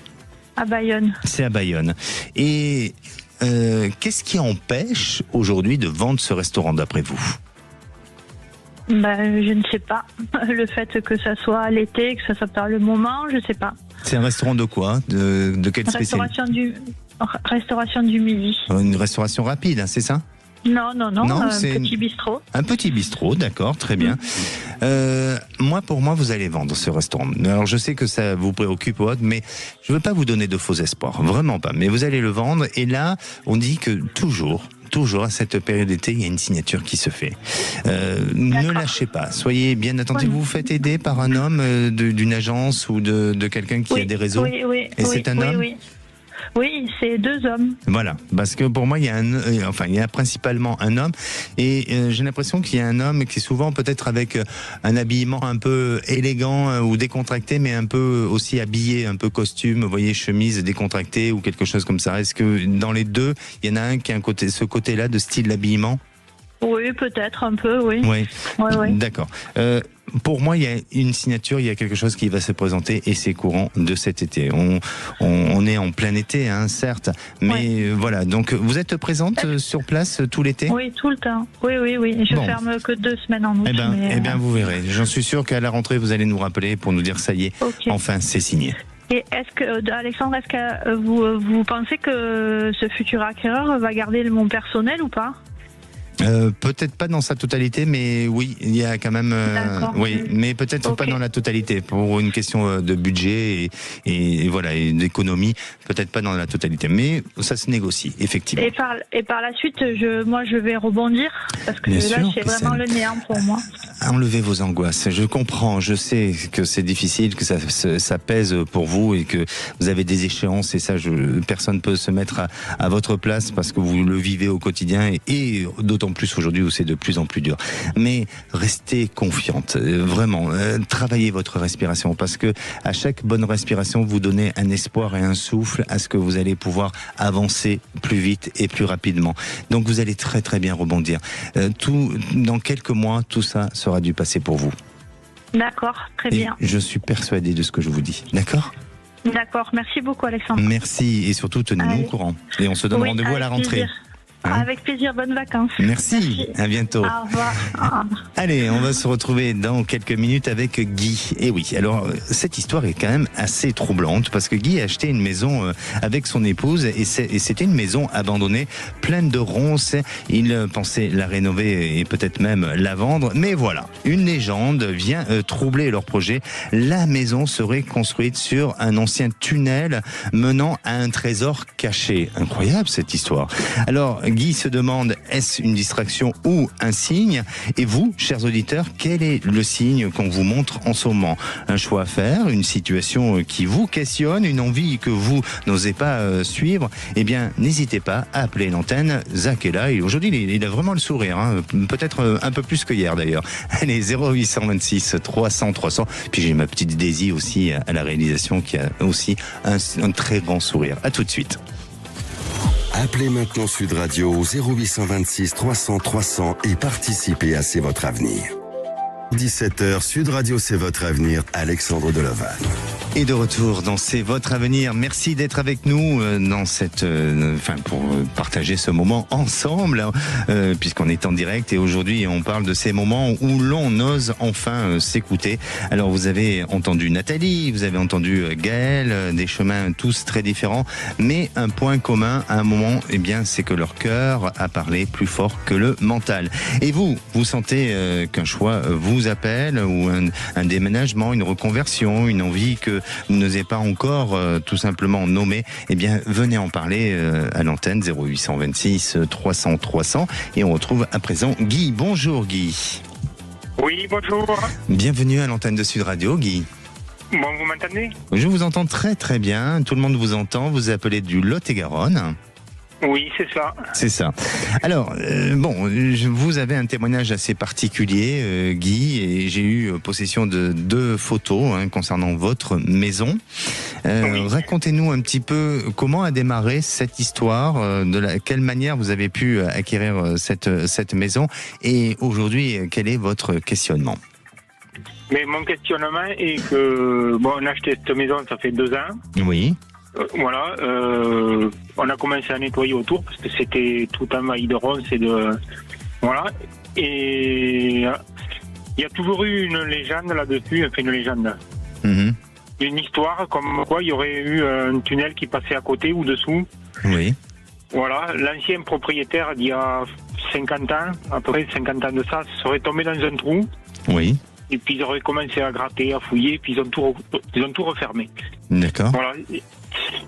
À Bayonne. C'est à Bayonne. Et qu'est-ce qui empêche aujourd'hui de vendre ce restaurant d'après vous ? Je ne sais pas. Le fait que ça soit l'été, que ça soit par le moment, je ne sais pas. C'est un restaurant de quoi ? De quelle spécialité ? Restauration du midi. Une restauration rapide, c'est ça ? Non, petit bistrot. Un petit bistrot, d'accord, très bien. Pour moi, vous allez vendre ce restaurant. Alors, je sais que ça vous préoccupe, mais je ne veux pas vous donner de faux espoirs, vraiment pas. Mais vous allez le vendre, et là, on dit que toujours à cette période d'été, il y a une signature qui se fait. Ne lâchez pas, soyez bien attentifs. Vous vous faites aider par un homme d'une agence ou de quelqu'un qui a des réseaux. Et c'est un homme. Oui, c'est 2 hommes. Voilà, parce que pour moi, il y a principalement un homme, et j'ai l'impression qu'il y a un homme qui est souvent peut-être avec un habillement un peu élégant ou décontracté, mais un peu aussi habillé, un peu costume, vous voyez, chemise décontractée ou quelque chose comme ça. Est-ce que dans les deux, il y en a un qui a ce côté-là de style d'habillement ? Oui, peut-être un peu, oui. Oui. D'accord. Pour moi, il y a une signature, il y a quelque chose qui va se présenter, et c'est courant de cet été. On est en plein été, certes, mais voilà. Donc, vous êtes présente sur place tout l'été ? Oui, tout le temps. Oui. Je ferme que 2 semaines en août. Eh bien, vous verrez. J'en suis sûr qu'à la rentrée, vous allez nous rappeler pour nous dire ça y est, enfin, c'est signé. Et Alexandre, est-ce que vous pensez que ce futur acquéreur va garder mon personnel ou pas ? Peut-être pas dans sa totalité, mais oui, il y a quand même. Oui, mais peut-être pas dans la totalité. Pour une question de budget et voilà, et d'économie, peut-être pas dans la totalité. Mais ça se négocie, effectivement. Et par la suite, je vais rebondir parce que là, c'est vraiment le néant pour moi. Enlevez vos angoisses. Je comprends, je sais que c'est difficile, que ça pèse pour vous et que vous avez des échéances et ça, personne peut se mettre à votre place parce que vous le vivez au quotidien et d'autant plus aujourd'hui où c'est de plus en plus dur. Mais restez confiante, vraiment. Travaillez votre respiration parce que à chaque bonne respiration, vous donnez un espoir et un souffle à ce que vous allez pouvoir avancer plus vite et plus rapidement. Donc vous allez très très bien rebondir. Dans quelques mois, tout ça sera dû passer pour vous. D'accord, très bien. Je suis persuadé de ce que je vous dis. D'accord ? D'accord, merci beaucoup Alexandre. Merci et surtout tenez-nous au courant. Et on se donne rendez-vous à la rentrée. Avec plaisir, bonnes vacances. Merci. À bientôt. Au revoir. Allez, on va se retrouver dans quelques minutes avec Guy. Et oui, alors cette histoire est quand même assez troublante parce que Guy a acheté une maison avec son épouse et c'était une maison abandonnée, pleine de ronces. Il pensait la rénover et peut-être même la vendre. Mais voilà, une légende vient troubler leur projet. La maison serait construite sur un ancien tunnel menant à un trésor caché. Incroyable cette histoire. Alors, Guy se demande, est-ce une distraction ou un signe ? Et vous, chers auditeurs, quel est le signe qu'on vous montre en ce moment ? Un choix à faire, une situation qui vous questionne, une envie que vous n'osez pas suivre ? Eh bien, n'hésitez pas à appeler l'antenne. Zach est là et aujourd'hui, il a vraiment le sourire, hein. Peut-être un peu plus que hier d'ailleurs. Allez, 0826 300 300. Puis j'ai ma petite Daisy aussi à la réalisation qui a aussi un très grand sourire. À tout de suite. Appelez maintenant Sud Radio au 0826 300 300 et participez à C'est votre avenir. 17h, Sud Radio, c'est votre avenir, Alexandre Delevan. Et de retour dans C'est votre avenir. Merci d'être avec nous dans pour partager ce moment ensemble, puisqu'on est en direct et aujourd'hui on parle de ces moments où l'on ose enfin s'écouter. Alors vous avez entendu Nathalie, vous avez entendu Gaël, des chemins tous très différents, mais un point commun à un moment, eh bien, c'est que leur cœur a parlé plus fort que le mental. Et vous sentez qu'un choix vous appelle ou un déménagement, une reconversion, une envie que vous n'osez pas encore tout simplement nommer, eh bien venez en parler à l'antenne 0826 300 300 et on retrouve à présent Guy. Bonjour Guy. Oui, bonjour. Bienvenue à l'antenne de Sud Radio, Guy. Bon, vous m'entendez ? Je vous entends très très bien, tout le monde vous entend, vous appelez du Lot-et-Garonne. Oui, c'est ça. C'est ça. Alors, vous avez un témoignage assez particulier, Guy, et j'ai eu possession de 2 photos concernant votre maison. Oui. Racontez-nous un petit peu comment a démarré cette histoire, quelle manière vous avez pu acquérir cette maison, et aujourd'hui, quel est votre questionnement ? Mais mon questionnement est que, on a acheté cette maison, ça fait 2 ans. Oui. Voilà, on a commencé à nettoyer autour parce que c'était tout envahi de ronces et de... Voilà, et il y a toujours eu une légende là-dessus, enfin une légende. Mm-hmm. Une histoire comme quoi il y aurait eu un tunnel qui passait à côté ou dessous. Oui. Voilà, l'ancien propriétaire d'il y a 50 ans, à peu près 50 ans de ça, serait tombé dans un trou. Oui. Et puis ils auraient commencé à gratter, à fouiller, puis ils ont tout refermé. D'accord. Voilà.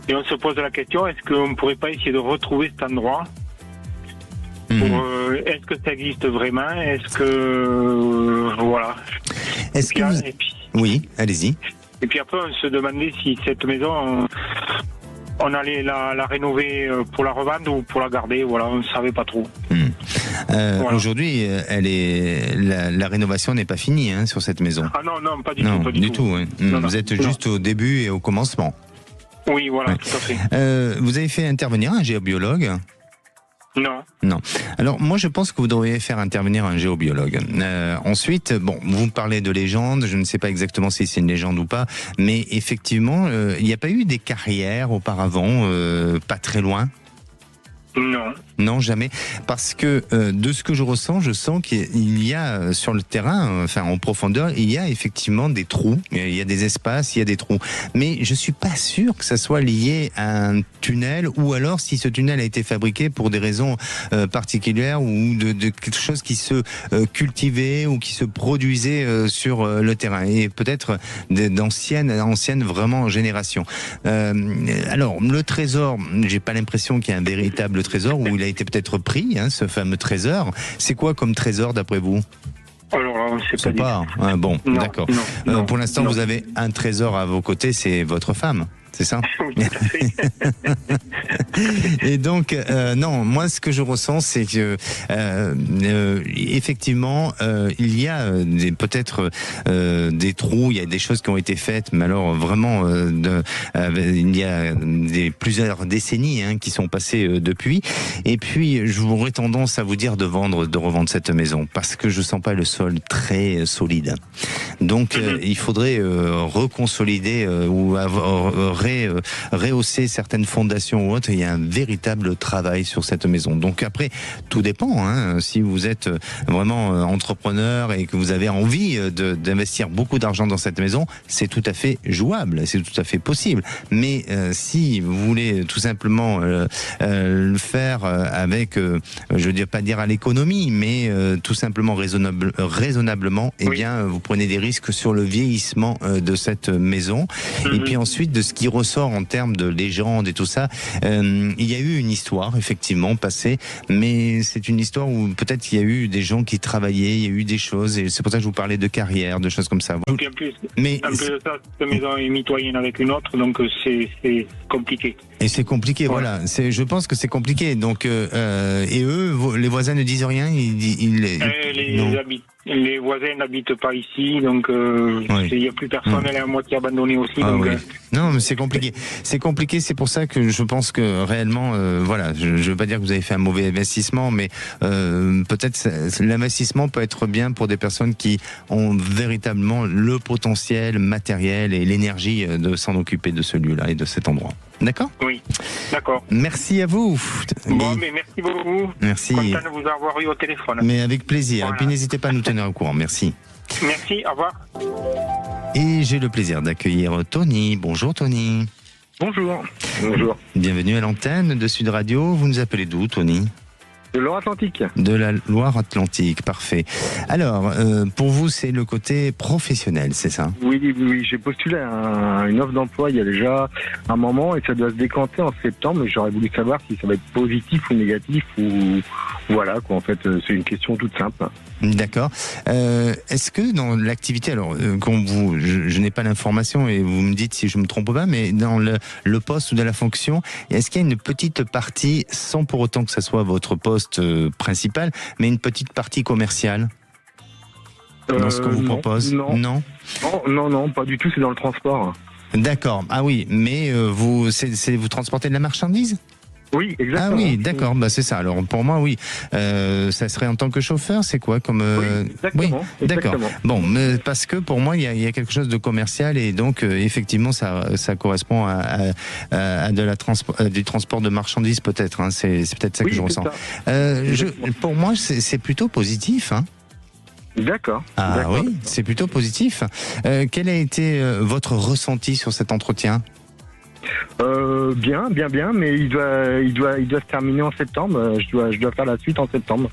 Et on se pose la question, est-ce qu'on ne pourrait pas essayer de retrouver cet endroit ? Est-ce que ça existe vraiment ? Est-ce que... voilà. Est-ce que vous... Oui, allez-y. Et puis après, on se demandait si cette maison, on allait la rénover pour la revendre ou pour la garder. Voilà, on ne savait pas trop. Voilà. Aujourd'hui, la rénovation n'est pas finie sur cette maison. Ah non, pas du tout. Pas du tout. Vous êtes juste au début et au commencement. Oui, voilà, tout à fait. Vous avez fait intervenir un géobiologue ? Non. Alors moi je pense que vous devriez faire intervenir un géobiologue. Ensuite, vous parlez de légende, je ne sais pas exactement si c'est une légende ou pas, mais effectivement, il n'y a pas eu des carrières auparavant, pas très loin ? Non, jamais. Parce que de ce que je ressens, je sens qu'il y a sur le terrain, enfin en profondeur, il y a effectivement des trous, il y a des espaces, il y a des trous. Mais je suis pas sûr que ça soit lié à un tunnel, ou alors si ce tunnel a été fabriqué pour des raisons particulières, ou de quelque chose qui se cultivait ou qui se produisait sur le terrain, et peut-être d'anciennes vraiment générations. Alors le trésor, j'ai pas l'impression qu'il y a un véritable trésor, où il a été peut-être pris, ce fameux trésor. C'est quoi comme trésor d'après vous? Alors là, on ne sait pas. Bon, d'accord. Pour l'instant, vous avez un trésor à vos côtés, c'est votre femme. C'est ça? Oui, tout à fait. Et donc, non, moi, ce que je ressens, c'est que effectivement, il y a peut-être des trous, il y a des choses qui ont été faites, mais alors vraiment, il y a plusieurs décennies qui sont passées depuis. Et puis, j'aurais tendance à vous dire de revendre cette maison, parce que je sens pas le sol très solide. Donc, il faudrait reconsolider ou rehausser certaines fondations ou autres. Il y a un véritable travail sur cette maison. Donc après, tout dépend. Si vous êtes vraiment entrepreneur et que vous avez envie d'investir beaucoup d'argent dans cette maison, c'est tout à fait jouable, c'est tout à fait possible. Mais si vous voulez tout simplement le faire avec, je veux pas dire à l'économie, mais tout simplement raisonnablement, eh bien, vous prenez des risques sur le vieillissement de cette maison. Et puis ensuite, de ce qui ressort en termes de légendes et tout ça, il y a eu une histoire effectivement passée, mais c'est une histoire où peut-être il y a eu des gens qui travaillaient, il y a eu des choses, et c'est pour ça que je vous parlais de carrière, de choses comme ça. Donc, en plus de ça, cette maison est mitoyenne avec une autre, donc c'est compliqué. Et c'est compliqué, voilà. Je pense que c'est compliqué. Donc, et eux, les voisins ne disent rien. Les voisins n'habitent pas ici, donc il n'y a plus personne, elle est à moitié abandonnée aussi. Non, mais c'est compliqué. C'est compliqué, c'est pour ça que je pense que réellement, je ne veux pas dire que vous avez fait un mauvais investissement, mais peut-être l'investissement peut être bien pour des personnes qui ont véritablement le potentiel matériel et l'énergie de s'en occuper de ce lieu-là et de cet endroit. D'accord ? Oui, d'accord. Merci à vous. Bon, mais merci beaucoup. Merci. Content de vous avoir eu au téléphone. Mais avec plaisir. Voilà. Et puis n'hésitez pas à nous tenir au courant. Merci. Merci, au revoir. Et j'ai le plaisir d'accueillir Tony. Bonjour Tony. Bonjour. Bonjour. Bienvenue à l'antenne de Sud Radio. Vous nous appelez d'où, Tony ? De Loire-Atlantique. De la Loire-Atlantique, parfait. Alors, pour vous, c'est le côté professionnel, c'est ça ? Oui, j'ai postulé à une offre d'emploi il y a déjà un moment et ça doit se décanter en septembre. Et j'aurais voulu savoir si ça va être positif ou négatif ou voilà quoi. En fait, c'est une question toute simple. D'accord. Est-ce que dans l'activité, alors je n'ai pas l'information et vous me dites si je me trompe pas, mais dans le poste ou de la fonction, est-ce qu'il y a une petite partie, sans pour autant que ça soit votre poste principal, mais une petite partie commerciale dans ce qu'on vous propose ? Non, pas du tout. C'est dans le transport. D'accord. Ah oui, mais vous transportez de la marchandise ? Oui, exactement. Ah oui, d'accord, c'est ça. Alors pour moi, oui, ça serait en tant que chauffeur, c'est quoi comme Oui, exactement. Oui, d'accord. Bon, mais parce que pour moi, il y a quelque chose de commercial et donc effectivement, ça correspond à du transport de marchandises peut-être. C'est peut-être ça que je ressens. Pour moi, c'est plutôt positif. D'accord. Ah oui, c'est plutôt positif. Quel a été votre ressenti sur cet entretien ? Bien, mais il doit se terminer en septembre. Je dois faire la suite en septembre.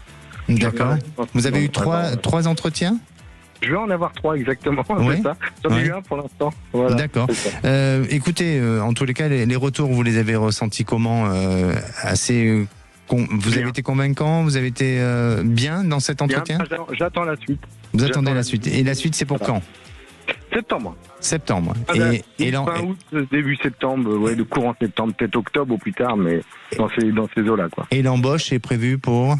D'accord. Vous avez eu trois entretiens ? Je vais en avoir 3 exactement. Oui. C'est ça. J'en ai eu un pour l'instant. Voilà. D'accord. Écoutez, en tous les cas, les retours, vous les avez ressentis comment ? Assez. Vous avez été convaincant ? Vous avez été bien dans cet entretien ? J'attends la suite. Vous attendez la suite. Et la suite, c'est pour quand ? Septembre. Et fin août, début septembre, de courant septembre, peut-être octobre ou plus tard, mais dans ces eaux-là, quoi. Et l'embauche est prévue pour ?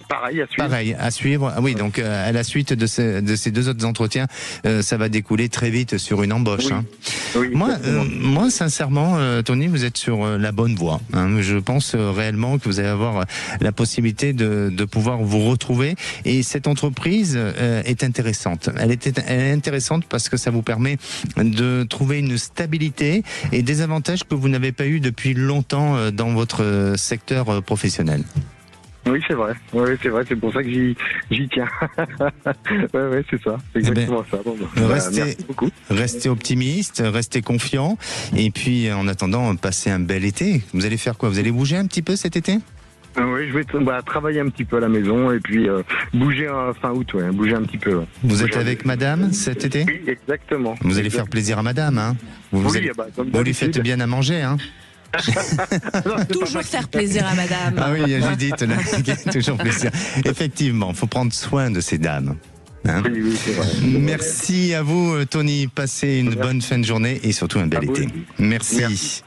Pareil, à suivre. Ah oui, donc à la suite de ces 2 autres entretiens, ça va découler très vite sur une embauche. Oui. Oui, moi, sincèrement, Tony, vous êtes sur la bonne voie. Hein. Je pense réellement que vous allez avoir la possibilité de pouvoir vous retrouver. Et cette entreprise est intéressante. Elle est intéressante parce que ça vous permet de trouver une stabilité et des avantages que vous n'avez pas eu depuis longtemps dans votre secteur professionnel. Oui, c'est vrai. Oui, c'est vrai. C'est pour ça que j'y tiens. ouais, c'est ça. C'est exactement ça. Bon, merci beaucoup. Restez optimiste, restez confiant. Et puis, en attendant, passez un bel été. Vous allez faire quoi? Vous allez bouger un petit peu cet été? Oui, je vais travailler un petit peu à la maison et puis bouger fin août, bouger un petit peu. Ouais. Vous êtes avec madame cet été? Oui, exactement. Vous allez faire plaisir à madame, hein? Vous lui faites bien à manger, hein? Toujours faire plaisir à madame. Ah oui, il y a Judith, là, toujours plaisir. Effectivement, il faut prendre soin de ces dames. Hein? Oui, c'est vrai. Merci à vous, Tony. Passez une bonne fin de journée et surtout un bel été. Merci.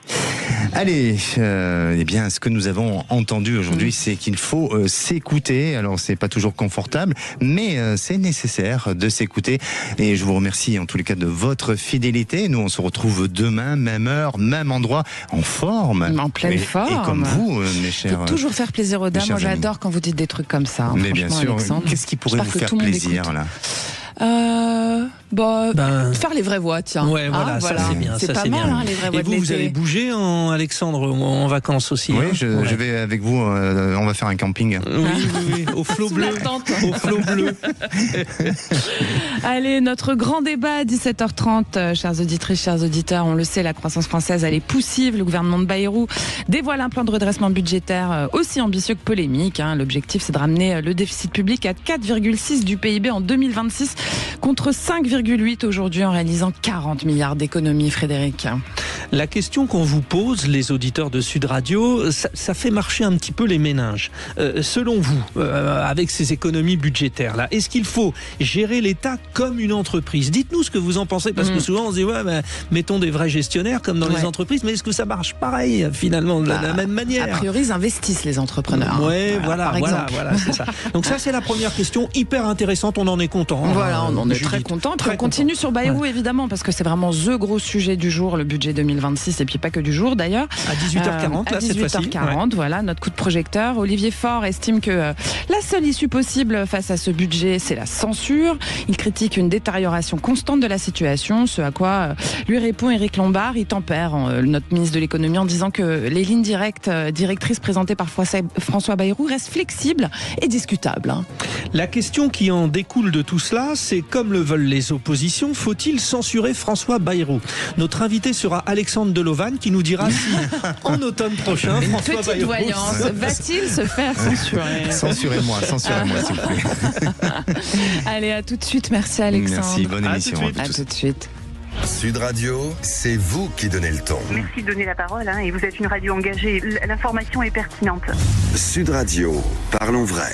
Allez, eh bien, ce que nous avons entendu aujourd'hui, c'est qu'il faut s'écouter. Alors, c'est pas toujours confortable, mais c'est nécessaire de s'écouter. Et je vous remercie en tous les cas de votre fidélité. Nous, on se retrouve demain, même heure, même endroit, en forme. En pleine forme. Et comme vous, mes chers. Faut toujours faire plaisir aux dames. Moi, j'adore quand vous dites des trucs comme ça. Mais bien sûr. Qu'est-ce qui pourrait vous faire plaisir, là? Faire les vraies voix, tiens. Ouais, voilà, ça c'est bien. C'est pas mal, les vraies voix. Et vous allez bouger, Alexandre, en vacances aussi? Oui, je vais avec vous. On va faire un camping. Oui, au flot bleu. Au flot bleu. Allez, notre grand débat à 17h30, chères auditrices, chers auditeurs. On le sait, la croissance française, elle est poussive. Le gouvernement de Bayrou dévoile un plan de redressement budgétaire aussi ambitieux que polémique. L'objectif, c'est de ramener le déficit public à 4,6 du PIB en 2026 contre 5,8 aujourd'hui en réalisant 40 milliards d'économies, Frédéric. La question qu'on vous pose, les auditeurs de Sud Radio, ça fait marcher un petit peu les méninges. Selon vous, avec ces économies budgétaires-là, est-ce qu'il faut gérer l'État comme une entreprise? Dites-nous ce que vous en pensez, parce que souvent on se dit, mettons des vrais gestionnaires comme dans les entreprises, mais est-ce que ça marche pareil, finalement, de la même manière? A priori, ils investissent les entrepreneurs. Voilà, c'est ça. Donc ça, c'est la première question, hyper intéressante, on en est content. Voilà, on en est très content. Puis on continue sur Bayrou, évidemment, parce que c'est vraiment the gros sujet du jour, le budget 2026, et puis pas que du jour d'ailleurs. À 18h40, là, cette fois-ci. 18h40, voilà, notre coup de projecteur. Olivier Faure estime que la seule issue possible face à ce budget, c'est la censure. Il critique une détérioration constante de la situation, ce à quoi lui répond Éric Lombard. Il tempère notre ministre de l'économie en disant que les lignes directrices présentées par François Bayrou restent flexibles et discutables. La question qui en découle de tout cela, c'est comme le veulent les oppositions, faut-il censurer François Bayrou? Notre invité sera Alexandre Delovan qui nous dira si en automne prochain François Bayrou... Petite voyance, va-t-il se faire censurer? Censurez-moi s'il vous plaît. Allez, à tout de suite, merci Alexandre. Merci, bonne émission. À tout de suite. Sud Radio, c'est vous qui donnez le ton. Merci de donner la parole, et vous êtes une radio engagée. L'information est pertinente. Sud Radio, parlons vrai.